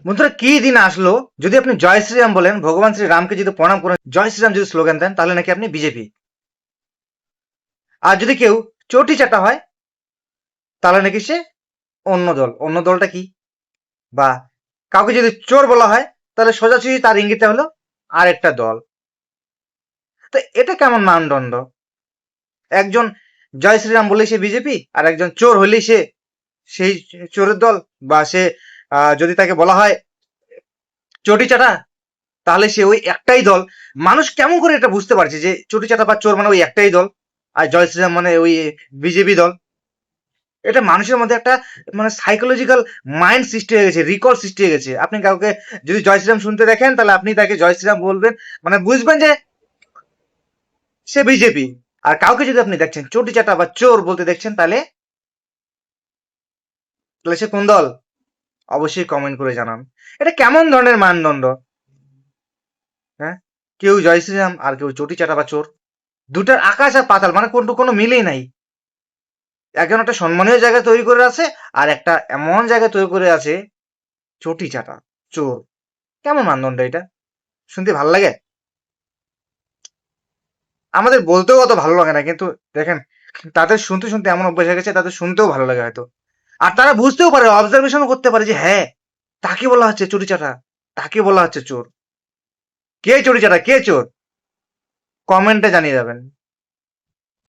বন্ধুরা কি দিন আসলো, যদি আপনি জয় শ্রীরাম বলেন, ভগবান শ্রীরামকে যদি প্রণাম করেন, জয় শ্রীরাম যদি স্লোগান দেন, তাহলে নাকি আপনি বিজেপি। আর যদি কেউ চটি চাটা হয়, তাহলে নাকি সে অন্য দল। অন্য দলটা কি? বা কাউকে যদি চোর বলা হয়, তাহলে সোজাসুজি তার ইঙ্গিতটা হলো আরেকটা দল। তো এটা কেমন মানদণ্ড? একজন জয় শ্রীরাম বললেই সে বিজেপি, আর একজন চোর হলেই সে সেই চোরের দল। বা সে যদি তাকে বলা হয় চটি চাটা, তাহলে সে ওই একটাই দল। মানুষ কেমন করে এটা বুঝতে পারছে যে চটি চাটা বা চোর মানে ওই একটাই দল, আর জয় শ্রীরাম মানে ওই বিজেপি দল? এটা মানুষের মধ্যে একটা মানে সাইকোলজিক্যাল মাইন্ড সৃষ্টি হয়ে গেছে, রিকল সৃষ্টি হয়ে গেছে। আপনি কাউকে যদি জয় শ্রীরাম শুনতে দেখেন, তাহলে আপনি তাকে জয় শ্রীরাম বলবেন, মানে বুঝবেন যে সে বিজেপি। আর কাউকে যদি আপনি দেখছেন চটি চাটা বা চোর বলতে দেখছেন, তাহলে তাহলে সে কোন দল? অবশ্যই কমেন্ট করে জানান। এটা কেমন ধরনের মানদণ্ড? হ্যাঁ, কেউ জয় শ্রীরাম আর কেউ চটি চাটা বা চোর। দুটার আকাশ আর পাতাল, মানে কোনো মিলেই নাই। একজন একটা সম্মানীয় জায়গা তৈরি করে আছে, আর একটা এমন জায়গা তৈরি করে আছে চটি চাটা, চোর। কেমন মানদণ্ড এটা? শুনতে ভাল লাগে? আমাদের বলতেও অত ভালো লাগে না, কিন্তু দেখেন, তাদের শুনতে শুনতে এমন অভ্যাস হয়ে গেছে, তাদের শুনতেও ভালো লাগে হয়তো। আর তারা বুঝতেও পারে, অবজারভেশনও করতে পারে যে হ্যাঁ, তাকে বলা হচ্ছে চটি চাটা, তাকে বলা হচ্ছে চোর। কে চটি চাটা, কে চোর? কমেন্টে জানিয়ে যাবেন।